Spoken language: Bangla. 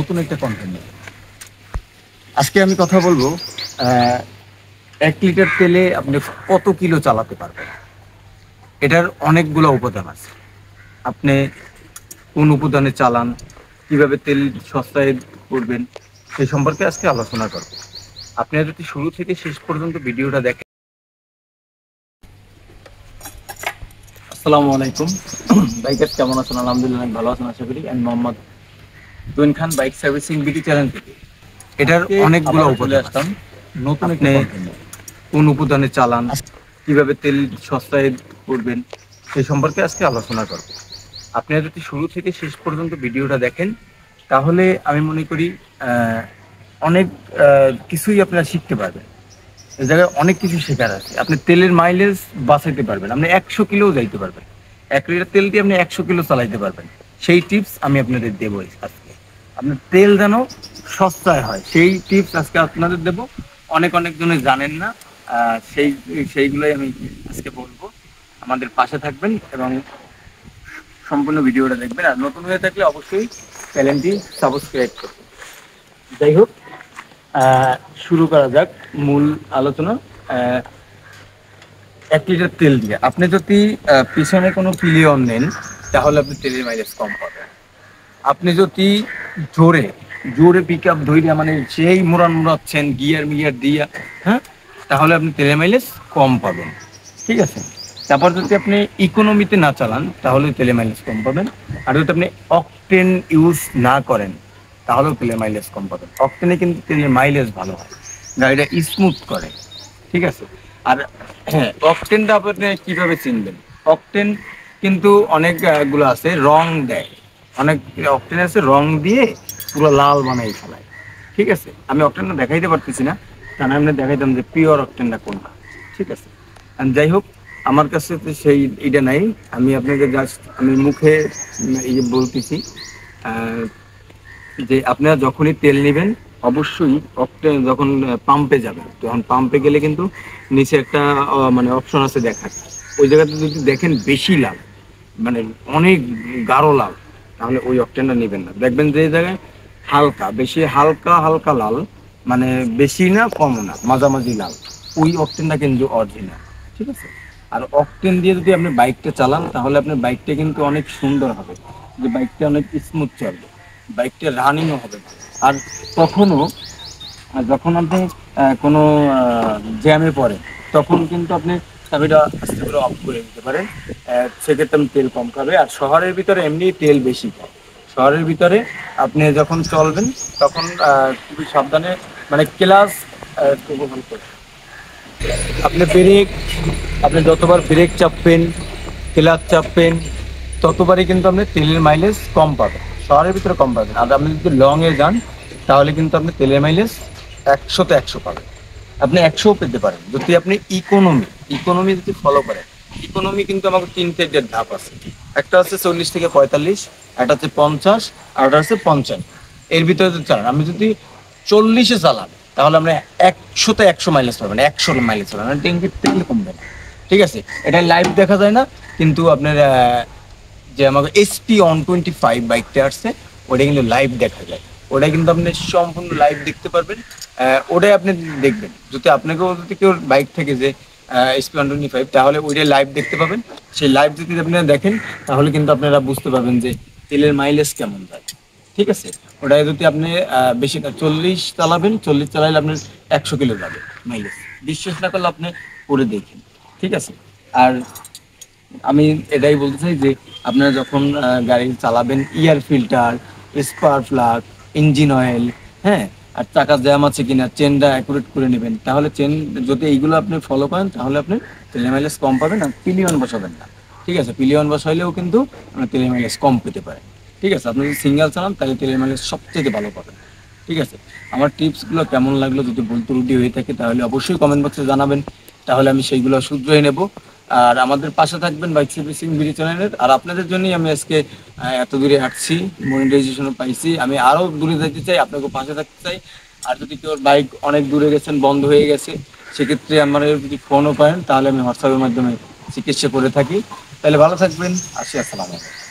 নতুন একটা কন্টেন্ট নিয়ে আজকে আমি কথা বলবো। 1 লিটার তেলে আপনি কত কিলো চালাতে পারবেন, এটার অনেকগুলো উপাদান আছে। আপনি কোন উপাদানে চালান, কিভাবে তেল সস্তায় করবেন, সেই সম্পর্কে আজকে আলোচনা করব। আপনি যদি শুরু থেকে শেষ পর্যন্ত ভিডিওটা দেখেন। আসসালামু আলাইকুম বাইকার্স, কেমন আছেন? আলহামদুলিল্লাহ ভালো আছেন আশা করি। আমি মোহাম্মদ তুহিন খান, বাইক সার্ভিসিং বিডি চ্যানেল থেকে। এটার অনেকগুলো উপাদান আসতাম। নতুন আপনি কোন উপাদানে চালান, কিভাবে তেল সস্তায় করবেন, সেই সম্পর্কে আজকে আলোচনা করব। আপনি যদি শুরু থেকে শেষ পর্যন্ত ভিডিওটা দেখেন, তাহলে আমি মনে করি অনেক কিছুই আপনারা শিখতে পারবেন। এই জায়গায় অনেক কিছু শেখার আছে। আপনি তেলের মাইলেজ বাঁচাইতে পারবেন, আপনি 100 কিলোও যাইতে পারবেন। 1 লিটার তেল দিয়ে আপনি 100 কিলো চালাইতে পারবেন। সেই টিপস আমি আপনাদের দেবো আজকে। আপনার তেল যেন সস্তায় হয়, সেই টিপস আজকে আপনাদের দেবো। অনেক জনে জানেন না, সেইগুলোই আমি আজকে বলবো। আমাদের পাশে থাকবেন এবং সম্পূর্ণ ভিডিওটা দেখবেন। আর নতুন হয়ে থাকলে অবশ্যই চ্যানেলটি সাবস্ক্রাইব করবেন। যাই হোক, শুরু করা যাক মূল আলোচনা। 1 লিটার তেল দিয়ে আপনি যদি পিছনে কোনো পিলিয়ন নেন, তাহলে আপনি তেলের মাইলেজ কম পাবেন। আপনি যদি জোরে জোরে পিক আপ ধইরা, মানে সেই মোড়াচ্ছেন গিয়ার মিয়ার দিয়া, হ্যাঁ, তাহলে আপনি তেলের মাইলেজ কম পাবেন। ঠিক আছে। তারপর যদি আপনি ইকোনমিতে না চালান, তাহলে তেলের মাইলেজ কম পাবেন। আর যদি আপনি অকটেন ইউজ না করেন, তাহলেও তেলের মাইলেজ কম পাবেন। অকটেনে কিন্তু তেলের মাইলেজ ভালো হয়, গাড়িটা স্মুথ করে। ঠিক আছে। আর হ্যাঁ, অকটেনটা আপনি কিভাবে চিনবেন? অকটেন কিন্তু অনেকগুলো আছে, রং দেয়। অনেক অকটেন আছে রং দিয়ে পুরো লাল বানাই ফেলায়। ঠিক আছে। আমি অকটেনটা দেখাইতে পারতেছি না, কারণ আমি দেখাইতাম যে পিওর অকটেনটা কোনটা। ঠিক আছে। যাই হোক, আমার কাছে তো সেই এটা নাই। আমি আপনাকে জাস্ট আমি মুখে এই যে বলতেছি যে আপনারা যখনই তেল নেবেন, অবশ্যই অকটেন যখন পাম্পে যাবেন, তখন পাম্পে গেলে কিন্তু নিচে একটা মানে অপশন আছে দেখার। ওই জায়গাতে যদি দেখেন বেশি লাল, মানে অনেক গাঢ় লাল, তাহলে ওই অকটেনটা নেবেন না। দেখবেন যে জায়গায় হালকা, বেশি হালকা হালকা লাল, মানে বেশি না কমও না, মাঝামাঝি লাল, ওই অকটেনটা কিন্তু অরিজিনাল। ঠিক আছে। আর অকটেন দিয়ে যদি আপনি বাইকটা চালান, তাহলে আপনার বাইকটা কিন্তু অনেক সুন্দর হবে, যে বাইকটা অনেক স্মুথ চলবে, বাইকটা রানিংও হবে। আর কখনো যখন আপনি কোনো জ্যামে পড়েন, তখন কিন্তু আপনি চাবিটা আস্তে করে অফ করে দিতে পারেন। সেক্ষেত্রে আপনি তেল কম খাবে। আর শহরের ভিতরে এমনি তেল বেশি খায়। শহরের ভিতরে আপনি যখন চলবেন, তখন খুবই সাবধানে, মানে ক্লাস আপনি ব্রেক, আপনি যতবার ব্রেক চাপবেন, ক্লাচ চাপবেন, ততবারই কিন্তু আপনি তেলের মাইলেজ কম পাবেন। শহরের ভিতরে কম পাবেন। আর আপনি যদি লংয়ে যান, তাহলে কিন্তু আপনি তেলের মাইলেজ 100তে 100 পাবেন। আপনি 100ও পেতে পারেন যদি আপনি ইকোনমি যদি ফলো করেন। ইকোনমি কিন্তু আমাকে 3 থেকে ধাপ আছে। একটা হচ্ছে 40 থেকে 45, একটা হচ্ছে 50, আর একটা হচ্ছে 55। এর ভিতরে যদি চালান, আমি যদি 40-এ চালান, তাহলে আমরা 100তে 100 মাইলেজ পাবেন। 100 মাইলেজ পাবেন, মানে ট্যাঙ্কির তেল কমবে না। ঠিক আছে। এটা লাইভ দেখা যায় না, কিন্তু আপনার যে আমাকে SP-125 বাইকটা আসছে, ওটা কিন্তু লাইভ দেখা যায়। ওটা কিন্তু আপনি সম্পূর্ণ লাইভ দেখতে পারবেন। ওটাই আপনি দেখবেন। যদি আপনাকেও যদি কেউ বাইক থেকে যে SP-125, তাহলে ওইটাই লাইভ দেখতে পাবেন। সেই লাইভ যদি আপনারা দেখেন, তাহলে কিন্তু আপনারা বুঝতে পারবেন যে তেলের মাইলেজ কেমন যায়। ঠিক আছে। ওটা যদি আপনি বেশি না 40 চালাবেন, 40 চালাইলে আপনার 100 কিলো যাবে মাইলেজ। বিশ্বাস না করলে আপনি করে দেখেন। ঠিক আছে। আর আমি এটাই বলতে চাই যে আপনারা যখন গাড়ি চালাবেন, air filter, spark plug, engine oil, হ্যাঁ, আর চাকা জ্যাম আছে কিনা, চেনটা অ্যাকুরেট করে নেবেন। তাহলে চেন যদি এইগুলো আপনি ফলো করেন, তাহলে আপনি তেলের মাইলেজ কম পাবেন। আর পিলিয়ন বসাবেন না। ঠিক আছে। পিলিয়ন বসাইলেও কিন্তু আপনার তেলের মাইলেজ কম পেতে পারেন। ঠিক আছে। আপনি যদি সিঙ্গেল চালান, তাহলে তেলের মাইলেজ সবচেয়ে ভালো পাবেন। ঠিক আছে। আমার টিপসগুলো কেমন লাগলো, যদি ভুল ত্রুটি হয়ে থাকে, তাহলে অবশ্যই কমেন্ট বক্সে জানাবেন। তাহলে আমি সেইগুলো শুধরে নেব। আর আমাদের পাশে থাকবেন বাইক সার্ভিসিং বিডি চ্যানেলের। আর আপনাদের জন্যই আমি আজকে এত দূরে আসছি, মনিটাইজেশনও পাইছি। আমি আরও দূরে যেতে চাই, আপনাকে পাশে থাকতে চাই। আর যদি কেউ বাইক অনেক দূরে গেছেন, বন্ধ হয়ে গেছে, সেক্ষেত্রে আমার যদি ফোনও পারেন, তাহলে আমি হোয়াটসঅ্যাপের মাধ্যমে চিকিৎসা করে থাকি। তাহলে ভালো থাকবেন। আসি। আসসালামু আলাইকুম।